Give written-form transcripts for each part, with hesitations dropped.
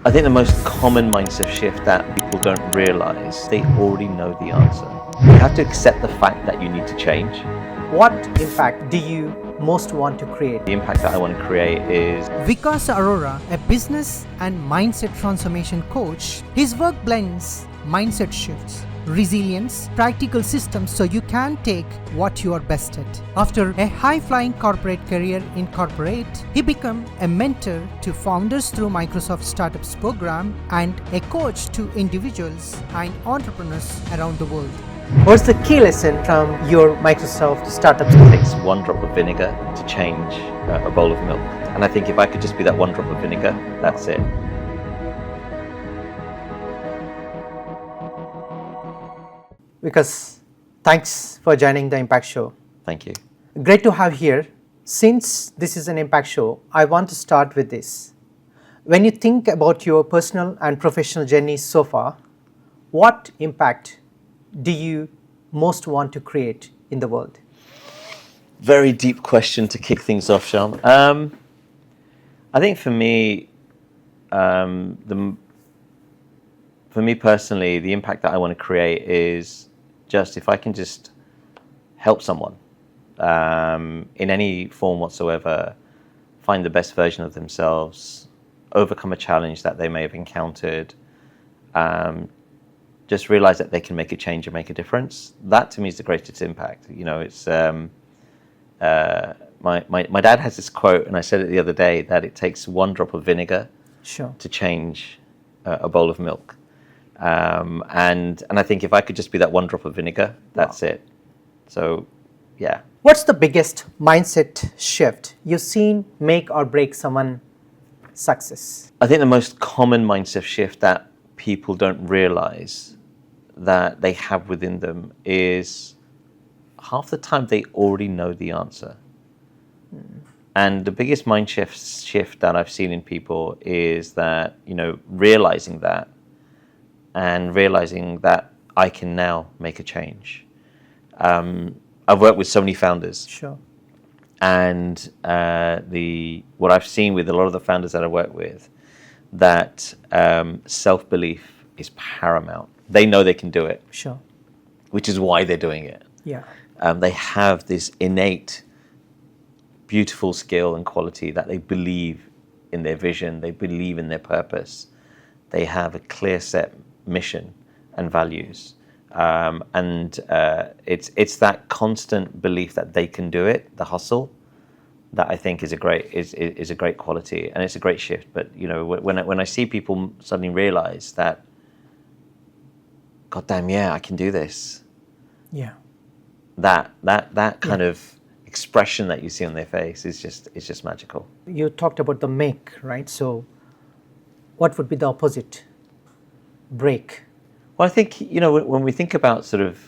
I think the most common mindset shift that people don't realize, they already know the answer. You have to accept the fact that you need to change. What impact do you most want to create? The impact that I want to create is Vikas Arora, a business and mindset transformation coach. His work blends mindset shifts, resilience, practical systems so you can take what you are best at. After a high-flying corporate career in corporate, he became a mentor to founders through Microsoft Startups program and a coach to individuals and entrepreneurs around the world. What's the key lesson from your Microsoft Startups? it takes one drop of vinegar to change a bowl of milk. And I think if I could just be that one drop of vinegar, that's it. Vikas, thanks for joining the Impact Show. Thank you. Great to have here. Since this is an Impact Show, I want to start with this. When you think about your personal and professional journey so far, what impact do you most want to create in the world? Very deep question to kick things off, Shyam. I think for me, for me personally, the impact that I want to create is just if I can just help someone in any form whatsoever, find the best version of themselves, overcome a challenge that they may have encountered, just realize that they can make a change and make a difference. That to me is the greatest impact. You know, it's my dad has this quote, and I said it the other day, that it takes one drop of vinegar to change a bowl of milk. And I think if I could just be that one drop of vinegar, that's it. So, yeah. What's the biggest mindset shift you've seen make or break someone's success? I think the most common mindset shift that people don't realize that they have within them is half the time they already know the answer. And the biggest mind shift that I've seen in people is that, you know, realizing that and realizing that I can now make a change. I've worked with so many founders. Sure. And what I've seen with a lot of the founders that I work with, that self-belief is paramount. They know they can do it. Sure. Which is why they're doing it. Yeah. They have this innate, beautiful skill and quality that they believe in their vision, they believe in their purpose. They have a clear set mission and values. It's that constant belief that they can do it, the hustle, that I think is a great quality, and it's a great shift. But you know, when I see people suddenly realize that, God damn, yeah, I can do this. Yeah. That kind of expression that you see on their face is just magical. You talked about the make, right? So what would be the opposite? Break. Well, I think, you know, when we think about sort of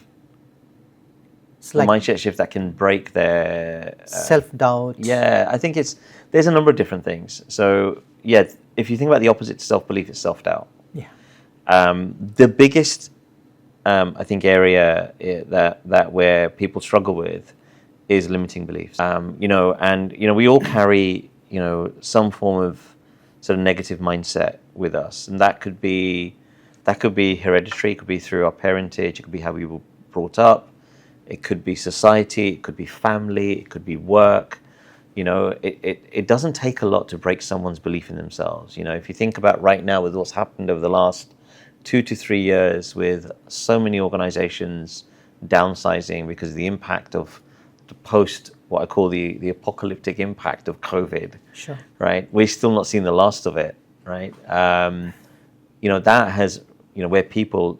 the Like mindset shift that can break their self-doubt. Yeah, I think there's a number of different things. So yeah, if you think about the opposite to self-belief, it's self-doubt. Yeah. The biggest I think area that where people struggle with is limiting beliefs. You know, and you know, we all carry, you know, some form of sort of negative mindset with us, and that could be hereditary, it could be through our parentage, it could be how we were brought up, it could be society, it could be family, it could be work. You know, it doesn't take a lot to break someone's belief in themselves. You know, if you think about right now with what's happened over the last 2 to 3 years with so many organizations downsizing because of the impact of the what I call the apocalyptic impact of COVID. Sure. Right? We're still not seeing the last of it, right? You know, that has, you know, where people,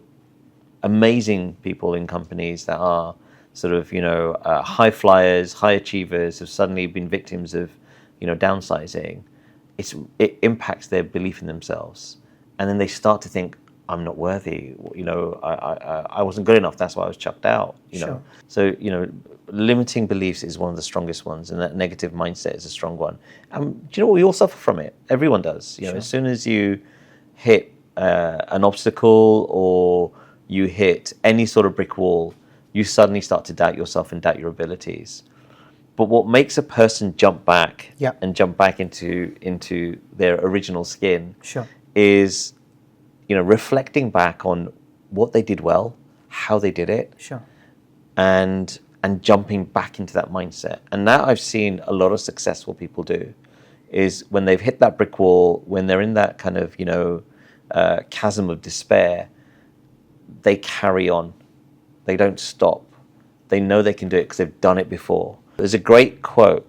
amazing people in companies that are sort of, you know, high flyers, high achievers have suddenly been victims of, you know, downsizing. It impacts their belief in themselves. And then they start to think, I'm not worthy, you know, I wasn't good enough, that's why I was chucked out, you know. So, you know, limiting beliefs is one of the strongest ones, and that negative mindset is a strong one. Do you know what? We all suffer from it. Everyone does. You know, as soon as you hit an obstacle or you hit any sort of brick wall, you suddenly start to doubt yourself and doubt your abilities. But what makes a person jump back and jump back into their original skin is, reflecting back on what they did well, how they did it, Sure. and jumping back into that mindset. And that I've seen a lot of successful people do, is when they've hit that brick wall, when they're in that kind of, chasm of despair, they carry on. They don't stop. They know they can do it because they've done it before. There's a great quote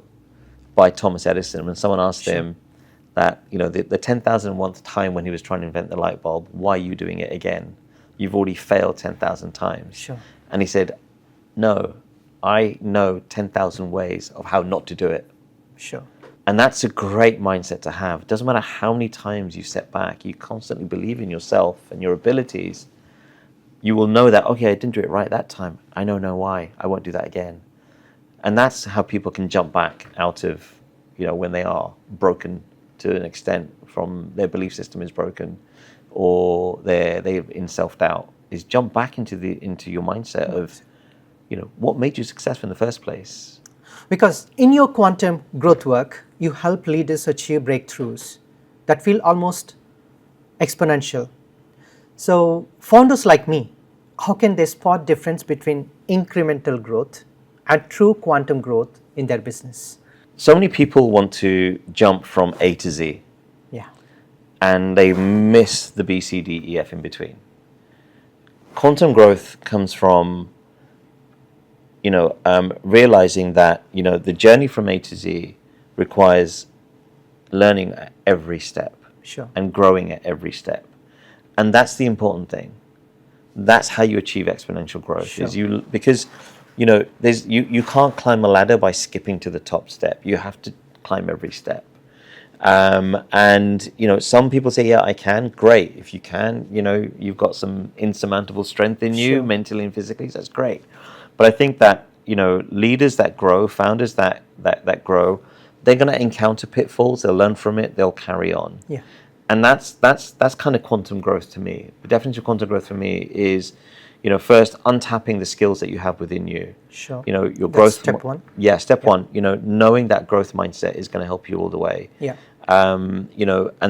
by Thomas Edison when someone asked him that, the 10,001th time when he was trying to invent the light bulb, why are you doing it again? You've already failed 10,000 times. Sure. And he said, no, I know 10,000 ways of how not to do it. Sure. And that's a great mindset to have. It doesn't matter how many times you step back, you constantly believe in yourself and your abilities. You will know that, okay, I didn't do it right that time. I know why. I won't do that again. And that's how people can jump back out of, when they are broken to an extent, from their belief system is broken, or they're in self-doubt, is jump back into your mindset of, what made you successful in the first place. Because in your quantum growth work, you help leaders achieve breakthroughs that feel almost exponential. So founders like me, how can they spot difference between incremental growth and true quantum growth in their business? So many people want to jump from A to Z. Yeah. And they miss the B, C, D, E, F in between. Quantum growth comes from, realizing that, the journey from A to Z requires learning at every step. Sure. And growing at every step. And that's the important thing. That's how you achieve exponential growth. Sure. Because you can't climb a ladder by skipping to the top step. You have to climb every step. And some people say, yeah, I can. Great. If you can, you've got some insurmountable strength in you, Sure. mentally and physically. So that's great. But I think that, leaders that grow, founders that grow, they're going to encounter pitfalls. They'll learn from it. They'll carry on. Yeah. And that's kind of quantum growth to me. The definition of quantum growth for me is, first untapping the skills that you have within you. Sure. Your That's growth. step one. Yeah, step one. Knowing that growth mindset is going to help you all the way. Yeah. And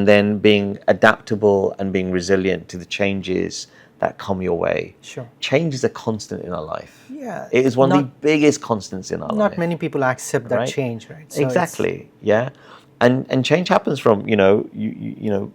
then being adaptable and being resilient to the changes that come your way. Sure. Change is a constant in our life. Yeah. It is one of the biggest constants in our life. Not many people accept that Right? change, right? So Exactly. Yeah. And change happens from, you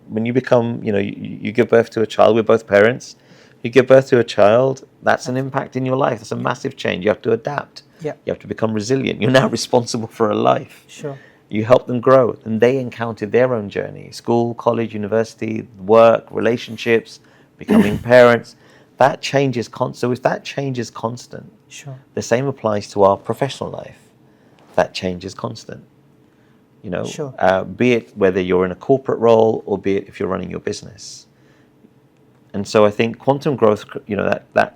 when you become, you give birth to a child. We're both parents. You give birth to a child, that's an impact in your life. That's a massive change. You have to adapt. Yeah. You have to become resilient. You're now responsible for a life. Sure. You help them grow, and they encountered their own journey: school, college, university, work, relationships, becoming parents. That change is constant. So if that change is constant, Sure. the same applies to our professional life. That change is constant. Sure. Be it whether you're in a corporate role or be it if you're running your business. And so I think quantum growth, that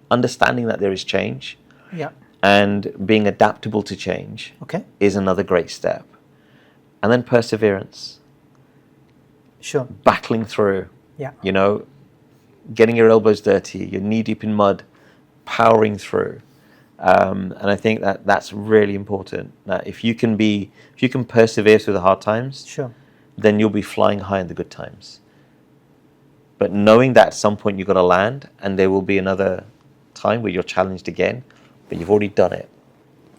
understanding that there is change, Yeah. and being adaptable to change, Okay. is another great step. And then perseverance, Sure. battling through, Yeah. getting your elbows dirty, you're knee deep in mud, powering through. And I think that that's really important. That if you can persevere through the hard times, Sure. then you'll be flying high in the good times. But knowing that at some point you've got to land, and there will be another time where you're challenged again, but you've already done it.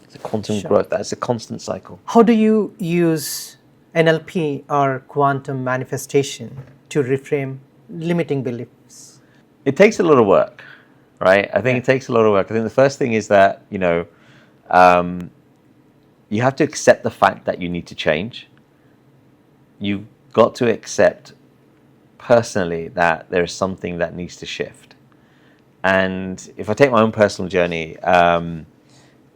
It's a quantum Sure. growth. That's a constant cycle. How do you use NLP or quantum manifestation to reframe limiting beliefs? It takes a lot of work, right? I think it takes a lot of work. I think the first thing is that, you have to accept the fact that you need to change. You've got to accept personally that there is something that needs to shift. And if I take my own personal journey, and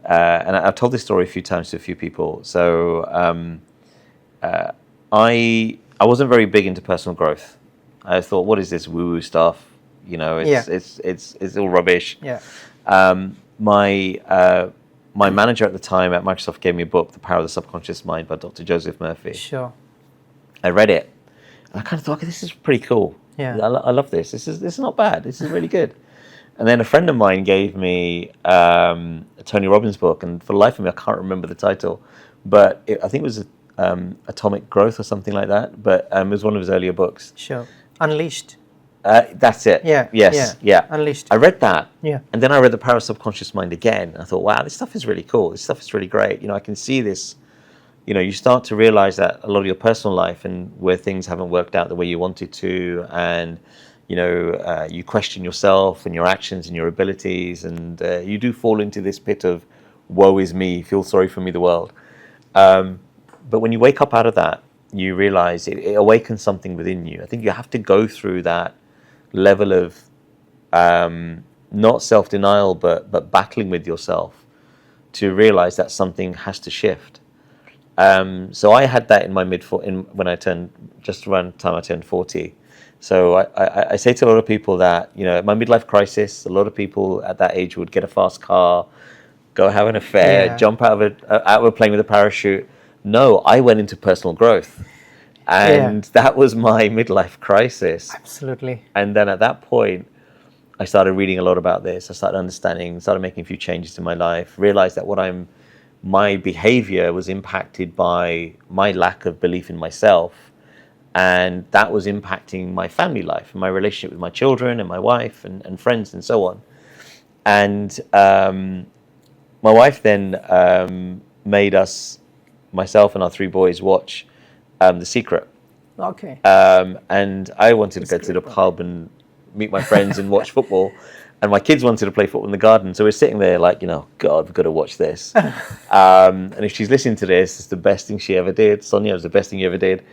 I've told this story a few times to a few people. So I wasn't very big into personal growth. I thought, what is this woo-woo stuff? It's all rubbish. Yeah. My manager at the time at Microsoft gave me a book, The Power of the Subconscious Mind by Dr. Joseph Murphy. Sure. I read it. And I kind of thought, okay, this is pretty cool. Yeah. I love this. This is not bad. This is really good. And then a friend of mine gave me a Tony Robbins book, and for the life of me, I can't remember the title. But I think it was Atomic Growth or something like that, but it was one of his earlier books. Sure. Unleashed. That's it. Yeah. Yes. Yeah. Unleashed. I read that. Yeah. And then I read The Power of Subconscious Mind again. I thought, wow, this stuff is really cool. This stuff is really great. I can see this. You start to realize that a lot of your personal life and where things haven't worked out the way you wanted to, and you question yourself and your actions and your abilities, and you do fall into this pit of woe is me, feel sorry for me, the world. But when you wake up out of that, you realize it awakens something within you. I think you have to go through that level of not self-denial, but battling with yourself to realize that something has to shift. So I had that in my when I turned, just around the time I turned 40. So I say to a lot of people that, my midlife crisis, a lot of people at that age would get a fast car, go have an affair, jump out of a plane with a parachute. No, I went into personal growth. And that was my midlife crisis. Absolutely. And then at that point, I started reading a lot about this. I started understanding, started making a few changes in my life, realized that my behavior was impacted by my lack of belief in myself. And that was impacting my family life and my relationship with my children and my wife and friends and so on. And my wife then made myself and our 3 boys, watch The Secret. Okay. And I wanted to go to the pub and meet my friends and watch football. And my kids wanted to play football in the garden. So we're sitting there like, God, we've got to watch this. And if she's listening to this, it's the best thing she ever did. Sonia, it was the best thing you ever did.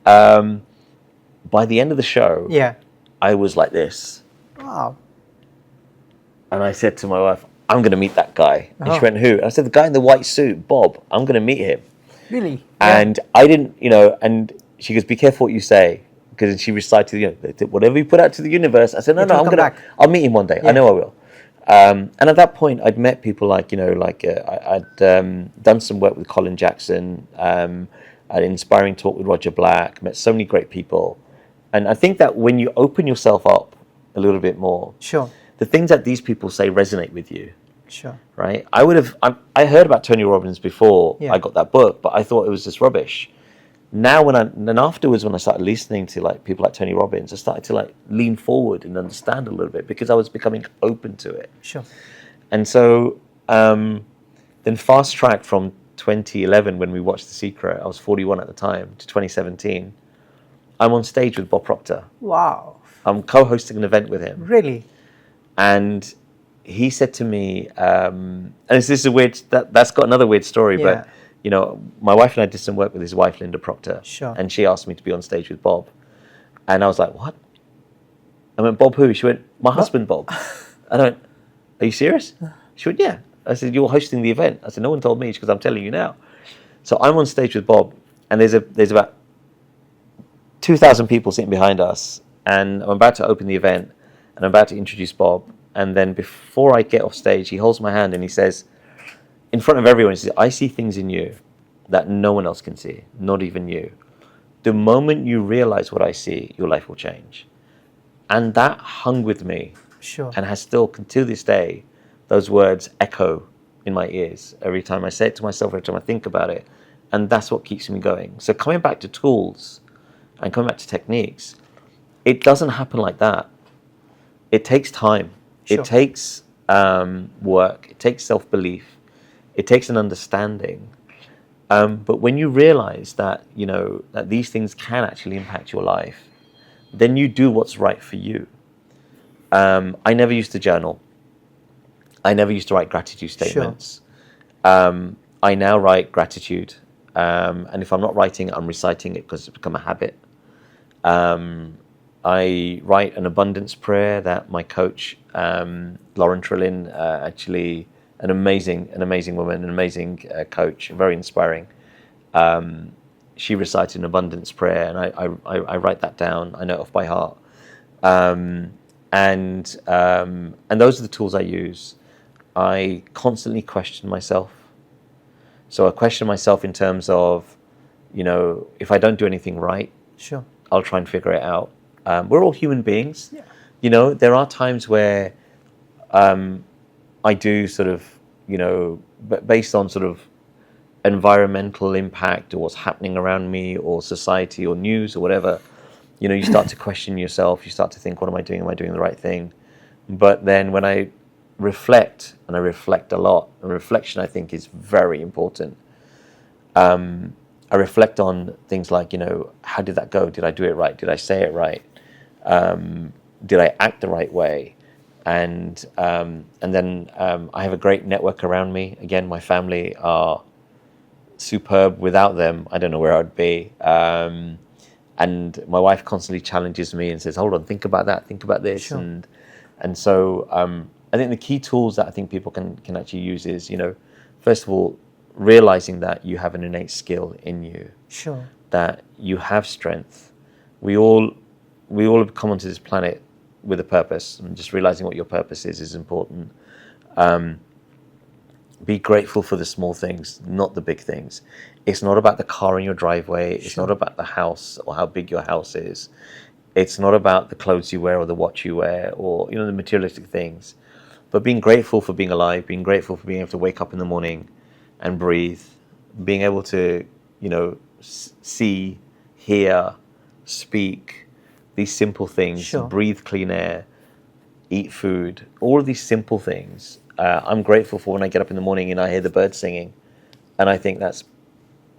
By the end of the show, I was like this. Wow. And I said to my wife, I'm going to meet that guy. And she went, who? And I said, the guy in the white suit, Bob. I'm going to meet him. Really? And I didn't, and she goes, be careful what you say. Because she recited, whatever you put out to the universe. I said, no, I'll meet him one day. I know I will. And at that point, I'd met people like, I'd done some work with Colin Jackson, an inspiring talk with Roger Black, met so many great people. And I think that when you open yourself up a little bit more, the things that these people say resonate with you. Sure. Right? I heard about Tony Robbins before I got that book, but I thought it was just rubbish. Now afterwards when I started listening to people like Tony Robbins, I started to lean forward and understand a little bit because I was becoming open to it. Sure. And so then fast track from 2011 when we watched The Secret, I was 41 at the time, to 2017. I'm on stage with Bob Proctor. Wow. I'm co-hosting an event with him. Really? And he said to me, and this is a weird, that's got another weird story, but my wife and I did some work with his wife, Linda Proctor. Sure. And she asked me to be on stage with Bob. And I was like, what? I went, Bob who? She went, my husband, Bob. And I went, are you serious? She went, yeah. I said, you're hosting the event. I said, no one told me. She goes, I'm telling you now. So I'm on stage with Bob, and there's about 2,000 people sitting behind us, and I'm about to open the event, and I'm about to introduce Bob. And then before I get off stage, he holds my hand and he says, in front of everyone, he says, I see things in you that no one else can see, not even you. The moment you realize what I see, your life will change. And that hung with me. Sure. And has still, to this day, those words echo in my ears every time I say it to myself, every time I think about it. And that's what keeps me going. So coming back to tools and coming back to techniques, it doesn't happen like that. It takes time. Sure. It takes work. It takes self-belief. It takes an understanding. But when you realize that, that these things can actually impact your life, then you do what's right for you. I never used to journal. I never used to write gratitude statements. Sure. I now write gratitude. And if I'm not writing it, I'm reciting it because it's become a habit. I write an abundance prayer that my coach, Lauren Trillin, actually, an amazing woman, an amazing coach, very inspiring. She recited an abundance prayer, and I write that down. I know it off by heart. And those are the tools I use. I constantly question myself. So I question myself in terms of, if I don't do anything right, sure, I'll try and figure it out. We're all human beings. Yeah. There are times where I do sort of, based on sort of environmental impact or what's happening around me or society or news or whatever, you start to question yourself. You start to think, what am I doing? Am I doing the right thing? But then when I reflect, and I reflect a lot, and reflection I think is very important. I reflect on things like, how did that go? Did I do it right? Did I say it right? Did I act the right way? And then I have a great network around me. Again, my family are superb. Without them, I don't know where I'd be. And my wife constantly challenges me and says, hold on, think about that, think about this. Sure. And so I think the key tools that I think people can actually use is, first of all, realizing that you have an innate skill in you. Sure. That you have strength. We all have come onto this planet with a purpose, and just realizing what your purpose is important. Be grateful for the small things, not the big things. It's not about the car in your driveway. It's not about the house or how big your house is. It's not about the clothes you wear or the watch you wear or the materialistic things. But being grateful for being alive, being grateful for being able to wake up in the morning and breathe, being able to see, hear, speak, these simple things, breathe clean air, eat food, all of these simple things. I'm grateful for when I get up in the morning and I hear the birds singing, and I think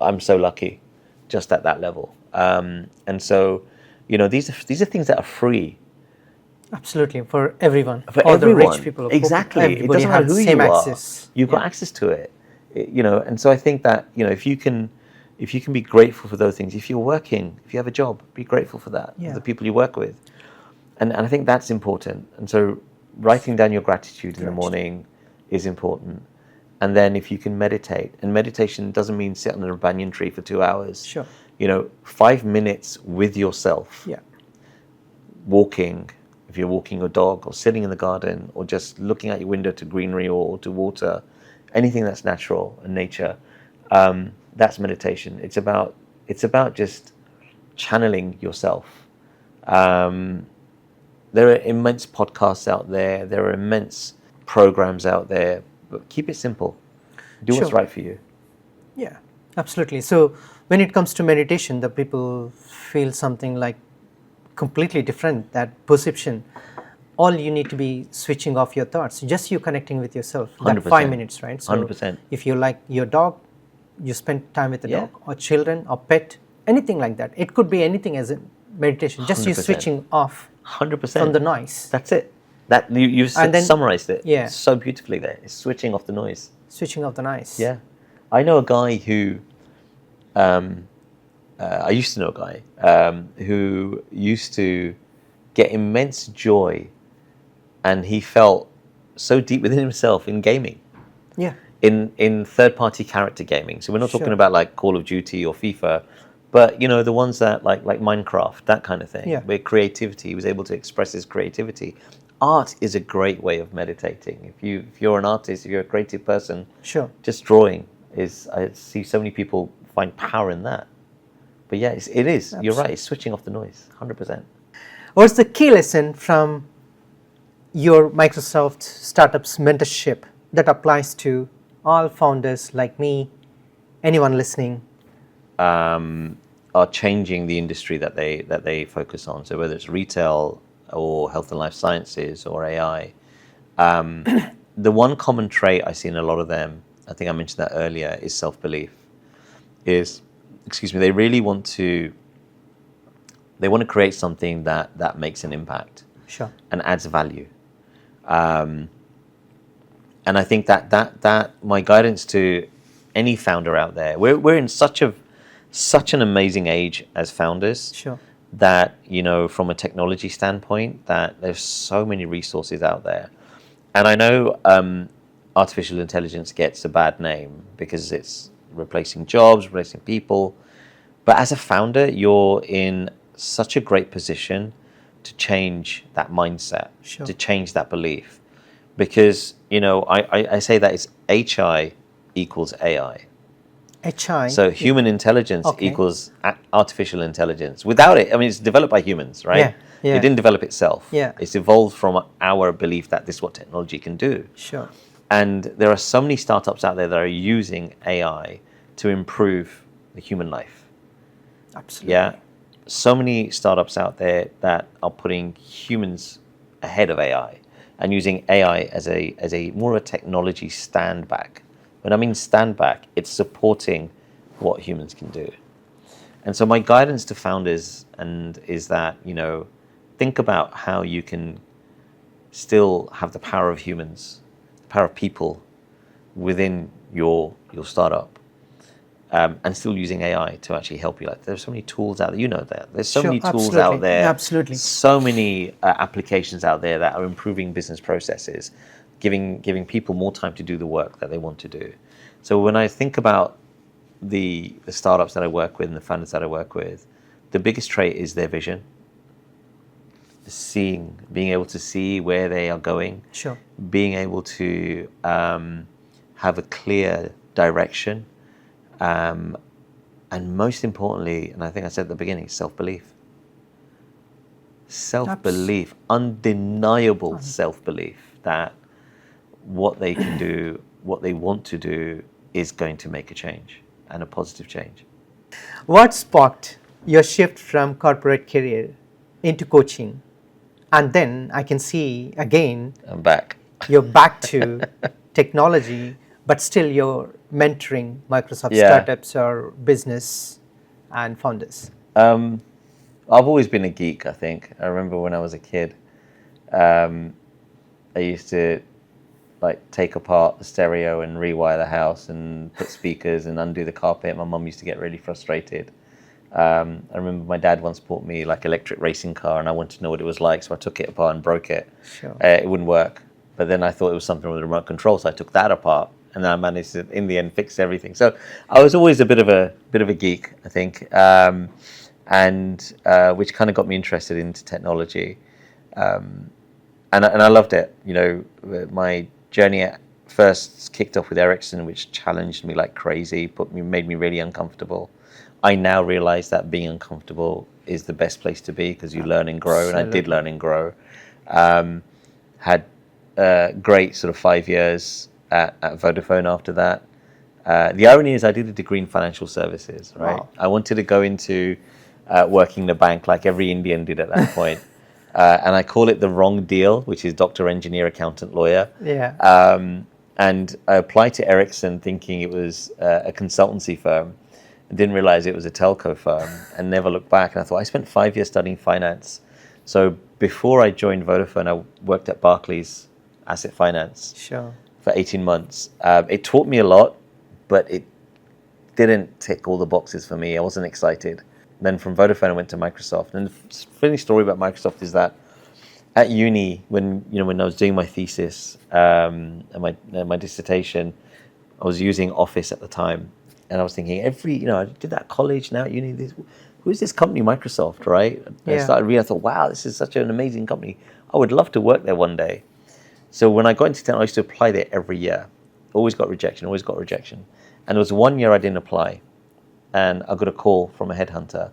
I'm so lucky, just at that level. And so, these are things that are free. Absolutely, for everyone. For all everyone. The rich people. Exactly. It doesn't matter who you are. You've got access to it. And so I think that if you can be grateful for those things, if you're working, if you have a job, be grateful for that, for the people you work with, and I think that's important. And so writing down your gratitude in the morning is important. And then if you can meditate, and meditation doesn't mean sit under a banyan tree for 2 hours. Sure. 5 minutes with yourself. Yeah. Walking, if you're walking your dog, or sitting in the garden, or just looking out your window to greenery or to water, anything that's natural and nature, that's meditation. It's about just channeling yourself. There are immense podcasts out there. There are immense programs out there. But keep it simple. Do what's right for you. Yeah, absolutely. So when it comes to meditation, the people feel something like completely different, that perception. All you need to be switching off your thoughts, just you connecting with yourself. 100%. That 5 minutes, right? So 100%. if you like your dog, you spend time with the dog, or children, or pet, anything like that. It could be anything as a meditation. Just 100%. you switching off 100% from the noise. That's it. That you've summarized it so beautifully there. It's switching off the noise. Switching off the noise. Yeah. I know a guy who, I used to know a guy who used to get immense joy, and he felt so deep within himself in gaming. Yeah. In third-party character gaming. So we're not talking about like Call of Duty or FIFA, but the ones that like Minecraft, that kind of thing. Yeah. Where creativity, he was able to express his creativity. Art is a great way of meditating. If you're an artist, if you're a creative person, just drawing is. I see so many people find power in that. But yeah, it is. Absolutely. You're right. It's switching off the noise. 100%. What's the key lesson from your Microsoft Startups mentorship that applies to all founders like me, anyone listening? Are changing the industry that they focus on. So whether it's retail or health and life sciences or AI, the one common trait I see in a lot of them, I think I mentioned that earlier, is self-belief. They really want to create something that makes an impact and adds value. And I think that my guidance to any founder out there, we're in such an amazing age as founders. That from a technology standpoint, that there's so many resources out there. And I know artificial intelligence gets a bad name because it's replacing jobs, replacing people. But as a founder, you're in such a great position to change that mindset, to change that belief. Because, I say that it's HI equals AI. HI. So human intelligence equals artificial intelligence. Without it, it's developed by humans, right? Yeah. It didn't develop itself. Yeah. It's evolved from our belief that this is what technology can do. Sure. And there are so many startups out there that are using AI to improve the human life. Absolutely. Yeah. So many startups out there that are putting humans ahead of AI and using AI as a more of a technology stand back. When I mean stand back, it's supporting what humans can do. And so my guidance to founders is that, think about how you can still have the power of humans, the power of people within your startup. And still using AI to actually help you. Like, there's so many tools out there. That there's so Sure, many tools absolutely. out there. Absolutely. So many applications out there that are improving business processes, giving people more time to do the work that they want to do. So when I think about the startups that I work with and the founders that I work with, the biggest trait is their vision. Being able to see where they are going. Sure. Being able to have a clear direction. And most importantly, and I think I said at the beginning, self-belief. Self-belief, undeniable self-belief that what they can do, what they want to do is going to make a change, and a positive change. What sparked your shift from corporate career into coaching? And then I can see again, I'm back. You're back to technology, but still you're mentoring Microsoft startups or business and founders. I've always been a geek, I think. I remember when I was a kid, I used to take apart the stereo and rewire the house and put speakers and undo the carpet. My mum used to get really frustrated. I remember my dad once bought me electric racing car, and I wanted to know what it was like, so I took it apart and broke it. Sure. It wouldn't work. But then I thought it was something with a remote control, so I took that apart, and then I managed to, in the end, fix everything. So I was always a bit of a geek, I think, and which kind of got me interested into technology, and I loved it. My journey first kicked off with Ericsson, which challenged me like crazy, made me really uncomfortable. I now realize that being uncomfortable is the best place to be, because you learn and grow, and I did learn and grow. Had great sort of 5 years at Vodafone after that. The irony is I did a degree in financial services, right? Wow. I wanted to go into working in a bank like every Indian did at that point. And I call it the wrong deal, which is doctor, engineer, accountant, lawyer. Yeah. And I applied to Ericsson thinking it was a consultancy firm. I didn't realize it was a telco firm, and never looked back. And I thought, I spent 5 years studying finance. So before I joined Vodafone, I worked at Barclays Asset Finance. Sure. For 18 months. It taught me a lot, but it didn't tick all the boxes for me. I wasn't excited. Then from Vodafone, I went to Microsoft. And the funny story about Microsoft is that at uni, when I was doing my thesis and my dissertation, I was using Office at the time. And I was thinking, I did that at college, now at uni, who is this company, Microsoft, right? And I started reading, I thought, wow, this is such an amazing company. I would love to work there one day. So when I got into technology, I used to apply there every year. Always got rejection. And there was 1 year I didn't apply. And I got a call from a headhunter.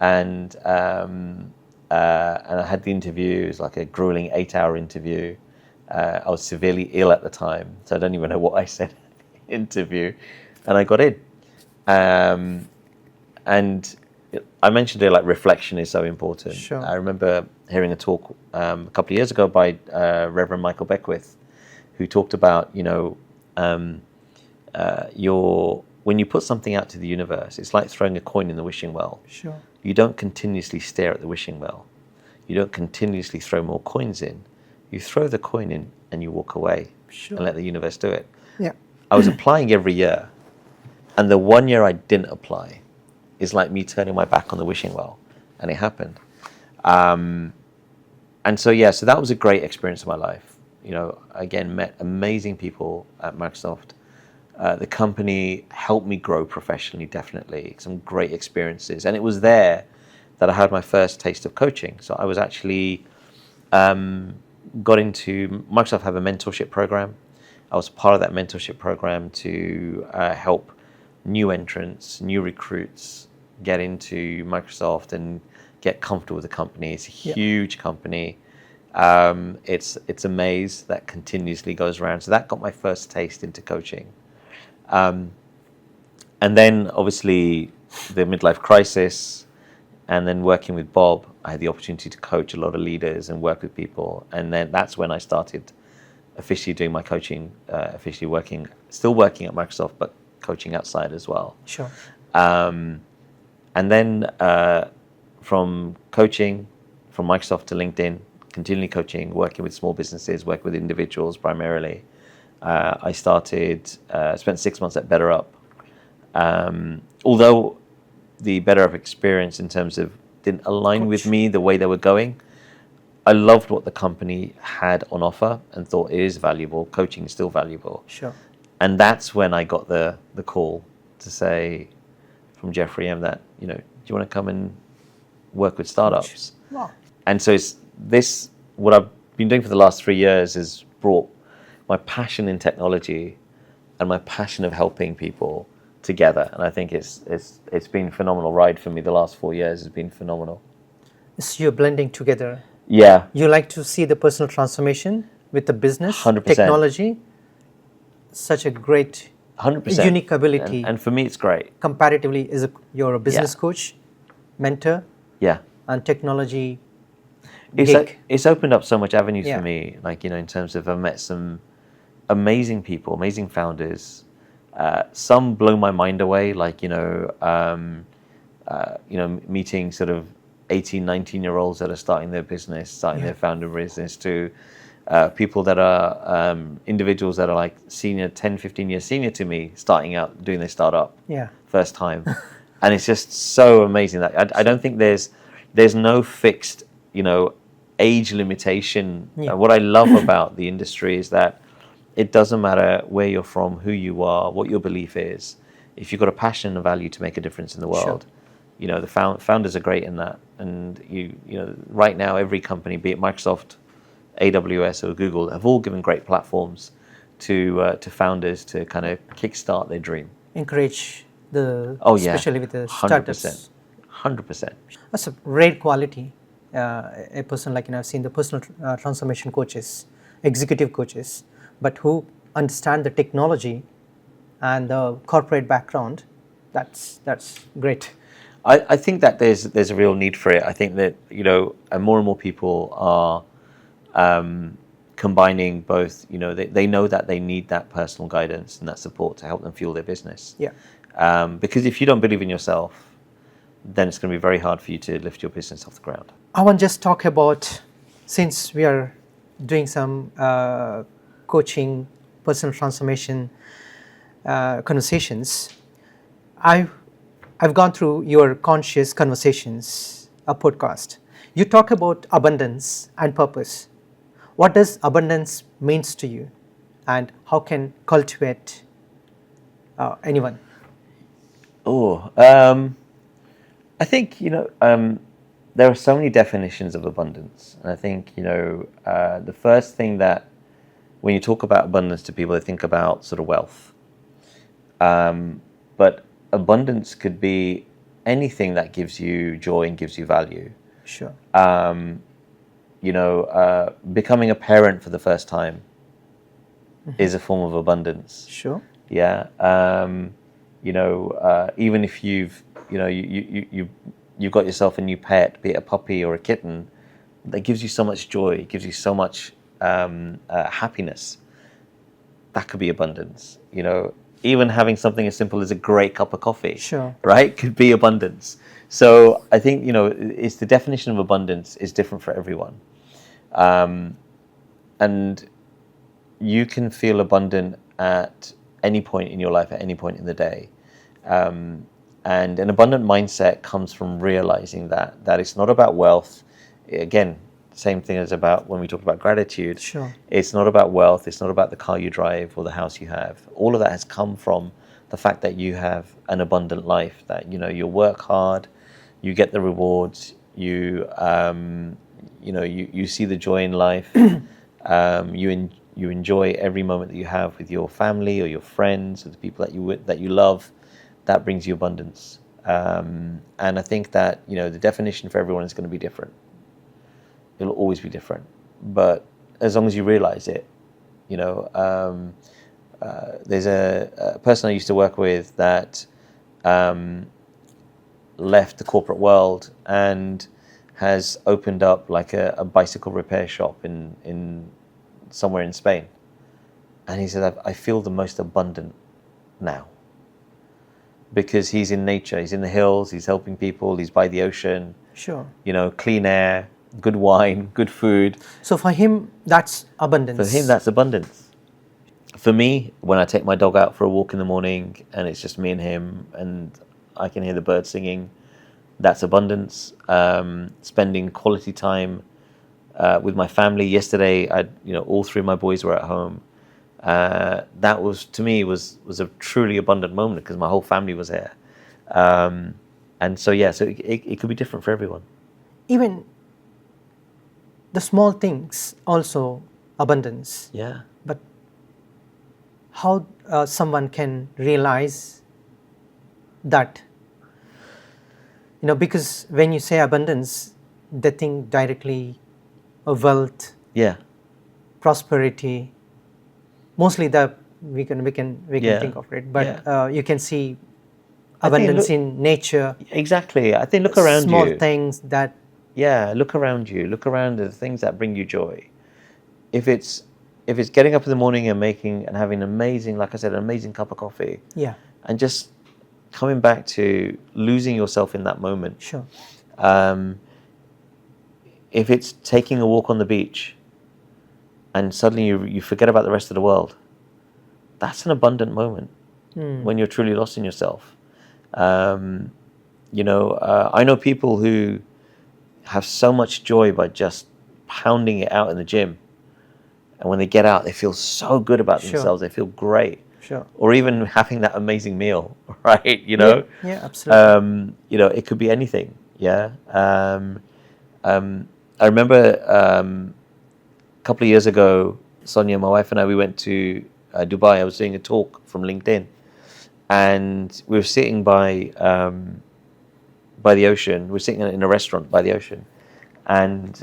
And I had the interview. It was like a grueling 8-hour interview. I was severely ill at the time, so I don't even know what I said in the interview. And I got in. And I mentioned it, reflection is so important. Sure. I remember hearing a talk a couple of years ago by Reverend Michael Beckwith, who talked about, when you put something out to the universe, it's like throwing a coin in the wishing well. Sure. You don't continuously stare at the wishing well. You don't continuously throw more coins in. You throw the coin in and you walk away. Sure. And let the universe do it. Yeah. I was applying every year, and the 1 year I didn't apply is like me turning my back on the wishing well, and it happened. And so that was a great experience of my life. Again, met amazing people at Microsoft. The company helped me grow professionally, definitely. Some great experiences. And it was there that I had my first taste of coaching. So I was actually got into, Microsoft have a mentorship program. I was part of that mentorship program to help new entrants, new recruits get into Microsoft and get comfortable with the company. It's a huge company. It's a maze that continuously goes around. So that got my first taste into coaching. And And then obviously the midlife crisis, and then working with Bob, I had the opportunity to coach a lot of leaders and work with people. And then that's when I started officially doing my coaching, still working at Microsoft, but coaching outside as well. Sure. And then from coaching, from Microsoft to LinkedIn, continually coaching, working with small businesses, working with individuals primarily. I spent 6 months at BetterUp. Although the BetterUp experience in terms of didn't align with me the way they were going, I loved what the company had on offer and thought it is valuable. Coaching is still valuable. Sure. And that's when I got the call to say from Jeffrey M that, do you want to come and work with startups? Wow. And so what I've been doing for the last 3 years has brought my passion in technology and my passion of helping people together. And I think it's been a phenomenal ride for me. The last 4 years has been phenomenal. So you're blending together. Yeah. You like to see the personal transformation with the business, 100%. technology. Such a great, 100%. unique ability. And for me, it's great. Comparatively, you're a business coach, mentor, Yeah. and technology. It's opened up so much avenues Yeah. for me. Like, in terms of I've met some amazing people, amazing founders. Some blow my mind away, like, meeting sort of 18, 19-year-olds that are starting their business, their founder business, to people that are individuals that are like senior, 10, 15 years senior to me, starting out, doing their startup first time. And it's just so amazing. That I don't think there's no fixed, age limitation. What I love about the industry is that it doesn't matter where you're from, who you are, what your belief is. If you've got a passion and a value to make a difference in the world, the founders are great in that. And right now, every company, be it Microsoft, AWS, or Google, have all given great platforms to founders to kind of kickstart their dream. Encourage especially with the 100%. startups. 100%. That's a rare quality. A person like, I've seen the personal transformation coaches, executive coaches, but who understand the technology and the corporate background. That's great. I think that there's a real need for it. I think that, and more people are combining both. They know that they need that personal guidance and that support to help them fuel their business. Yeah. Because if you don't believe in yourself, then it's going to be very hard for you to lift your business off the ground. I want to just talk about, since we are doing some coaching, personal transformation conversations, I've gone through your Conscious Conversations, a podcast. You talk about abundance and purpose. What does abundance means to you, and how can cultivate anyone? I think there are so many definitions of abundance, and I think the first thing that when you talk about abundance to people, they think about sort of wealth, but abundance could be anything that gives you joy and gives you value. Sure. Becoming a parent for the first time is a form of abundance. Sure. Yeah. Even if you've got yourself a new pet, be it a puppy or a kitten, that gives you so much joy, it gives you so much happiness. That could be abundance. Even having something as simple as a great cup of coffee, sure, right, could be abundance. So I think it's the definition of abundance is different for everyone, and you can feel abundant at any point in your life, at any point in the day. And an abundant mindset comes from realizing that it's not about wealth. Again, same thing as about when we talk about gratitude. Sure. It's not about wealth. It's not about the car you drive or the house you have. All of that has come from the fact that you have an abundant life, that you work hard, you get the rewards, you see the joy in life, you enjoy every moment that you have with your family or your friends or the people that you love. That brings you abundance. And I think that the definition for everyone is going to be different. It'll always be different, but as long as you realize it, there's a person I used to work with that left the corporate world and has opened up like a bicycle repair shop in somewhere in Spain. And he said, I feel the most abundant now. Because he's in nature, he's in the hills, he's helping people, he's by the ocean. Sure. Clean air, good wine, good food. So for him, that's abundance. For him, that's abundance. For me, when I take my dog out for a walk in the morning and it's just me and him and I can hear the birds singing, that's abundance. Spending quality time with my family. Yesterday, all three of my boys were at home. That was, to me, was a truly abundant moment because my whole family was there. And so, so it could be different for everyone. Even the small things also abundance. Yeah. But how someone can realize that, because when you say abundance, they think directly of wealth, Yeah. prosperity. Mostly we can think of it, but you can see abundance in nature. Exactly. I think look around small you. Things that. Yeah, look around you. Look around at the things that bring you joy. If it's getting up in the morning and having an amazing, like I said, an amazing cup of coffee. Yeah. And just coming back to losing yourself in that moment. Sure. If it's taking a walk on the beach and suddenly you forget about the rest of the world, that's an abundant moment when you're truly lost in yourself. I know people who have so much joy by just pounding it out in the gym. And when they get out, they feel so good about themselves. They feel great. Sure. Or even having that amazing meal, right? Yeah, absolutely. It could be anything. Yeah. I remember a couple of years ago, Sonia, my wife, and I, we went to Dubai. I was doing a talk from LinkedIn, and we were sitting by the ocean. We were sitting in a restaurant by the ocean, and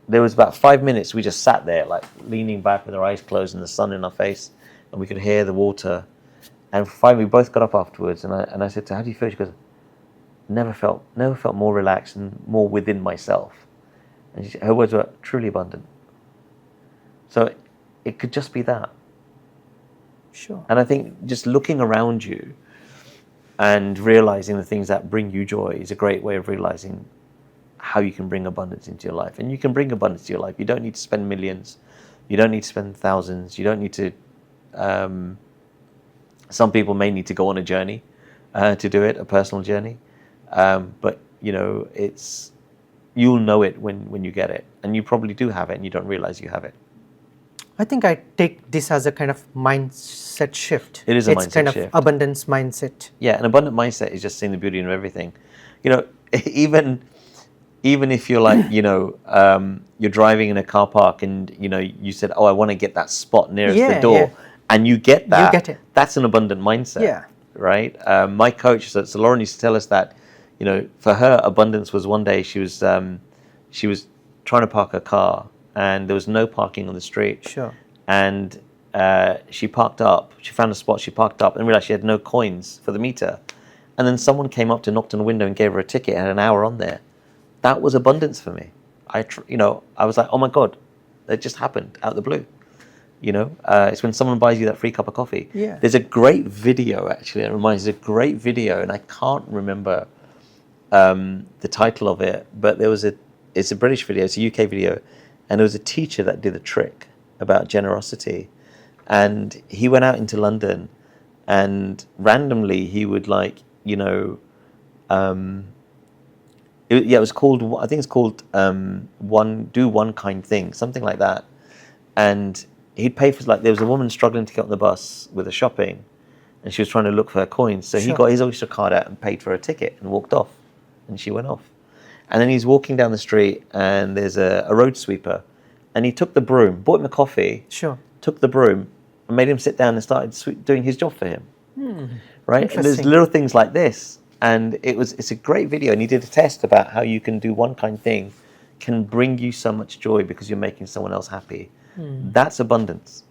there was about 5 minutes we just sat there, like leaning back with our eyes closed and the sun in our face, and we could hear the water. And finally, we both got up afterwards, and I said to her, "How do you feel?" She goes, "Never felt more relaxed and more within myself." And her words were truly abundant. So it could just be that. Sure. And I think just looking around you and realizing the things that bring you joy is a great way of realizing how you can bring abundance into your life. And you can bring abundance to your life. You don't need to spend millions. You don't need to spend thousands. You don't need to... some people may need to go on a journey to do it, a personal journey. But, you'll know it when you get it. And you probably do have it and you don't realize you have it. I think I take this as a kind of mindset shift. It is a mindset shift. It's kind of abundance mindset. Yeah, an abundant mindset is just seeing the beauty in everything. Even if you're like, you're driving in a car park and, you said, I want to get that spot nearest the door. And you get that. You get it. That's an abundant mindset. Yeah. Right? My coach, so Lauren used to tell us that, for her, abundance was one day she was trying to park her car and there was no parking on the street. Sure. And she parked up. She found a spot. She parked up and realized she had no coins for the meter. And then someone came up to knocked on the window and gave her a ticket. It had an hour on there. That was abundance for me. I was like, oh my God, that just happened out of the blue. It's when someone buys you that free cup of coffee. Yeah. There's a great video, actually. It reminds me, there's a great video, and I can't remember the title of it, but it's a British video, it's a UK video, and there was a teacher that did a trick about generosity. And he went out into London, and randomly he would it was called, I think it's called Do One Kind Thing, something like that. And he'd pay for, there was a woman struggling to get on the bus with her shopping, and she was trying to look for her coins. So he got his Oyster card out and paid for her ticket and walked off, and she went off. And then he's walking down the street, and there's a road sweeper, and he took the broom, bought him a coffee, took the broom, and made him sit down and started doing his job for him. Right? And there's little things like this. And it's a great video, and he did a test about how you can do one kind thing can bring you so much joy because you're making someone else happy. That's abundance.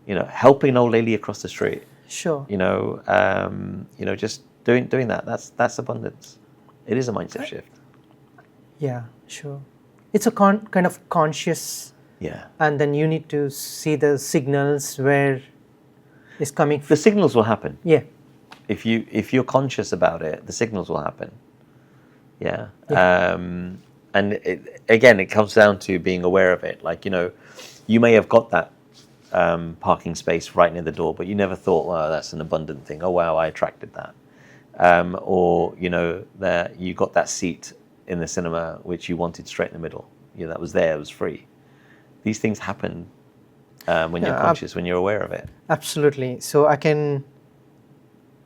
Helping an old lady across the street. Sure. Just doing that. That's abundance. It is a mindset shift. Yeah, sure. It's a kind of conscious, Yeah. and then you need to see the signals where it's coming The from. signals will happen. Yeah. If you're conscious about it, the signals will happen. Yeah. And it comes down to being aware of it. Like, you may have got that parking space right near the door, but you never thought, wow, that's an abundant thing. Oh, wow, I attracted that. Or, that you got that seat in the cinema, which you wanted straight in the middle. That was there, it was free. These things happen when you're conscious, when you're aware of it. Absolutely. So I can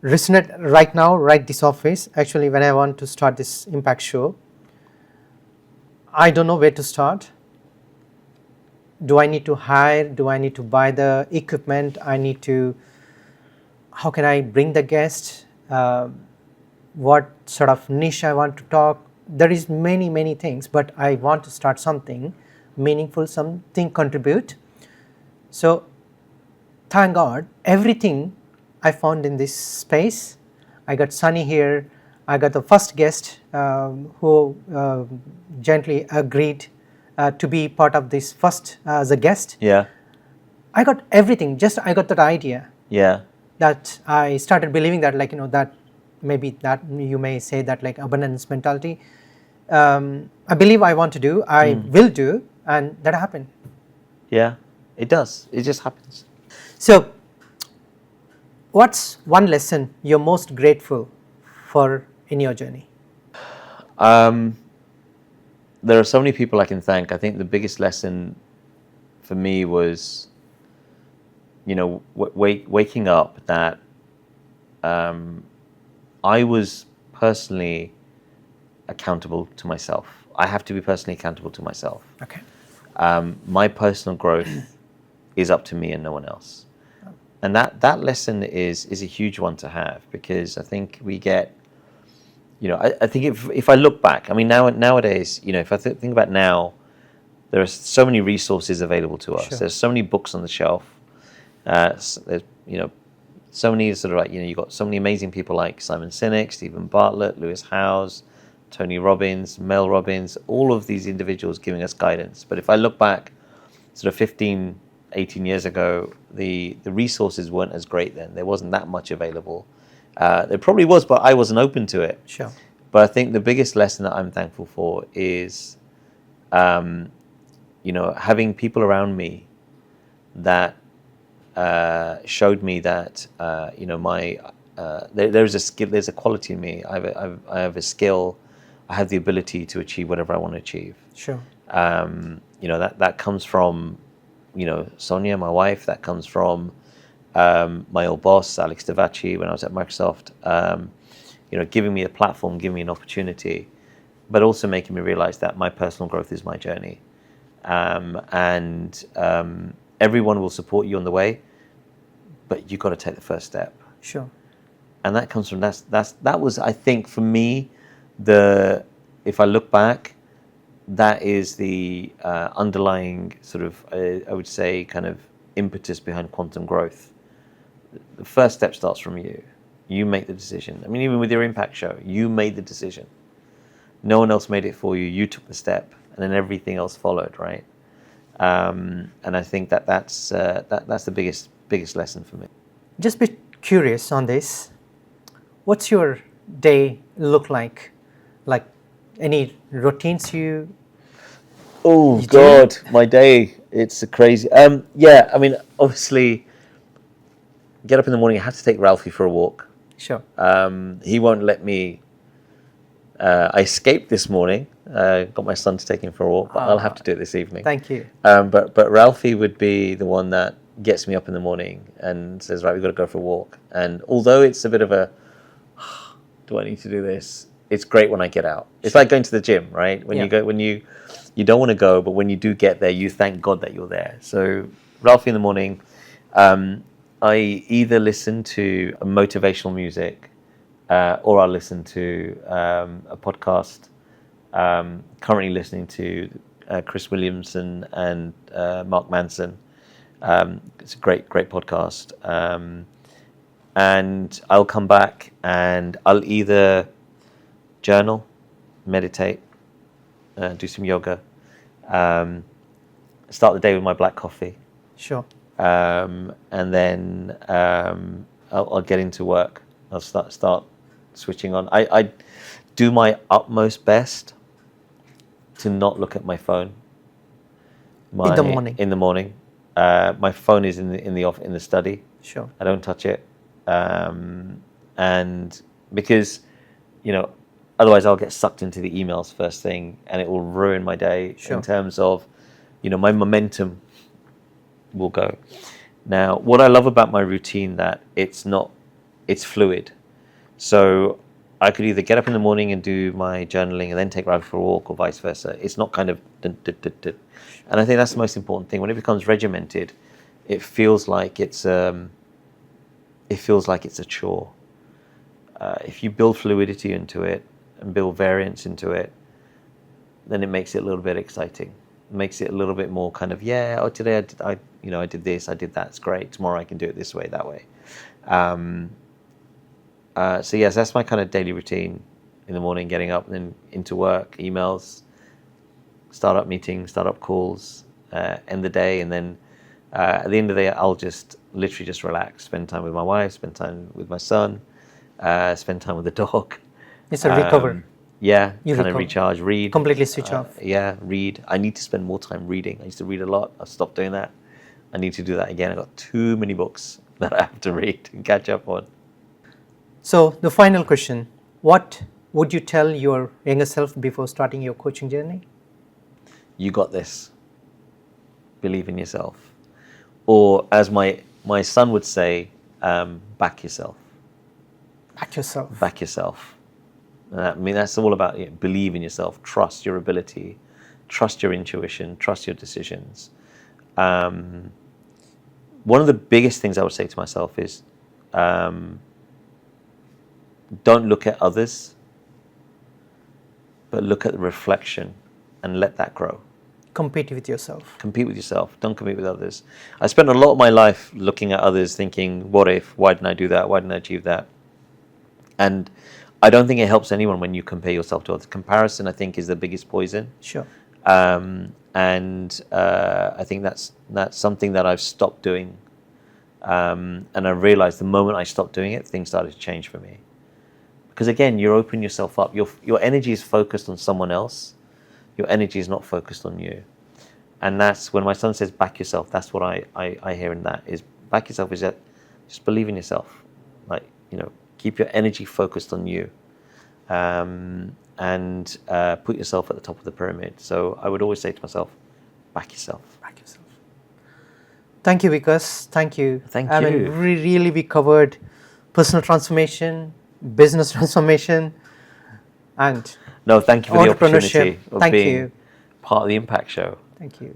resonate right now, right this office. Actually, when I want to start this impact show, I don't know where to start. Do I need to hire? Do I need to buy the equipment? How can I bring the guest? What sort of niche I want to talk? There is many things, but I want to start something meaningful, something contribute. So thank God, everything I found in this space. I got Sunny here. I got the first guest who gently agreed to be part of this first as a guest. Yeah. I got everything. Just I got that idea. Yeah. That I started believing that, that maybe that you may say that like abundance mentality. I believe I want to do. I will do, and that happened. Yeah. It does. It just happens. So, what's one lesson you're most grateful for in your journey? There are so many people I can thank. I think the biggest lesson for me was, waking up that I was personally accountable to myself. I have to be personally accountable to myself. Okay. My personal growth is up to me and no one else. And that lesson is a huge one to have, because I think we get, I think if I look back, I mean, nowadays, if I think about now, there are so many resources available to us. Sure. There's so many books on the shelf. There's, so many sort of you've got so many amazing people like Simon Sinek, Stephen Bartlett, Lewis Howes, Tony Robbins, Mel Robbins, all of these individuals giving us guidance. But if I look back sort of 15, 18 years ago, the resources weren't as great then. There wasn't that much available. There probably was, but I wasn't open to it. Sure. But I think the biggest lesson that I'm thankful for is, having people around me that showed me that, there's a skill, there's a quality in me. I have a skill. I have the ability to achieve whatever I want to achieve. Sure. That comes from, Sonia, my wife. That comes from my old boss, Alex Devacci, when I was at Microsoft. Giving me a platform, giving me an opportunity, but also making me realize that my personal growth is my journey. Everyone will support you on the way, but you've got to take the first step. Sure. And that comes from that was, I think, for me, if I look back, that is the underlying sort of, I would say, kind of impetus behind quantum growth. The first step starts from you. You make the decision. I mean, even with your impact show, you made the decision. No one else made it for you. You took the step, and then everything else followed, right? And I think that's the biggest lesson for me. Just be curious on this. What's your day look like? Like any routines you? Oh God, my day, it's crazy. Yeah, I mean, obviously, get up in the morning. I have to take Ralphie for a walk. Sure. He won't let me. I escaped this morning. Got my son to take him for a walk, but I'll have to do it this evening. Thank you. But Ralphie would be the one that gets me up in the morning and says, right, we've got to go for a walk. And although it's a bit of a, do I need to do this? It's great when I get out. It's like going to the gym, right? When you go, you don't want to go, but when you do get there, you thank God that you're there. So Ralphie in the morning, I either listen to motivational music, or I'll listen to a podcast. Currently listening to Chris Williamson and Mark Manson. It's a great podcast. and I'll come back and I'll either journal, meditate, do some yoga, start the day with my black coffee, Sure. and then I'll get into work. I'll start switching on. I do my utmost best to not look at my phone. In the morning. In the morning, my phone is in the study. Sure. I don't touch it, and because otherwise I'll get sucked into the emails first thing, and it will ruin my day. Sure. In terms of, my momentum will go. Now, what I love about my routine that it's fluid. So I could either get up in the morning and do my journaling and then take Ravi for a walk, or vice versa. It's not kind of dun, dun, dun, dun. And I think that's the most important thing. When it becomes regimented, it feels like it's a chore. If you build fluidity into it and build variance into it, then it makes it a little bit exciting. It makes it a little bit more kind of, today I did this, I did that, it's great. Tomorrow I can do it this way, that way. So yes, that's my kind of daily routine in the morning, getting up and then into work, emails, startup meetings, startup calls, end the day, and then at the end of the day, I'll just literally just relax, spend time with my wife, spend time with my son, spend time with the dog. It's a recover. Yeah, You kind of recover. recharge, read. Completely switch off. Yeah, read. I need to spend more time reading. I used to read a lot. I stopped doing that. I need to do that again. I've got too many books that I have to read and catch up on. So the final question, what would you tell your younger self before starting your coaching journey? You got this. Believe in yourself. Or as my son would say, back yourself. Back yourself. Back yourself. I mean, that's all about believe in yourself, trust your ability, trust your intuition, trust your decisions. One of the biggest things I would say to myself is don't look at others, but look at the reflection and let that grow. Compete with yourself. Compete with yourself. Don't compete with others. I spent a lot of my life looking at others thinking, what if? Why didn't I do that? Why didn't I achieve that? And I don't think it helps anyone when you compare yourself to others. Comparison, I think, is the biggest poison. Sure. And I think that's something that I've stopped doing. And I realized the moment I stopped doing it, things started to change for me. Because again, you're opening yourself up. Your energy is focused on someone else. Your energy is not focused on you. And that's when my son says, back yourself. That's what I hear in that, is back yourself is that just believe in yourself. Like, keep your energy focused on you. And put yourself at the top of the pyramid. So I would always say to myself, back yourself. Back yourself. Thank you, Vikas. Thank you. Thank I you. mean, really we covered personal transformation, business transformation, and No, thank you for the entrepreneurship. opportunity of Thank being you. part of the Impact Show. Thank you.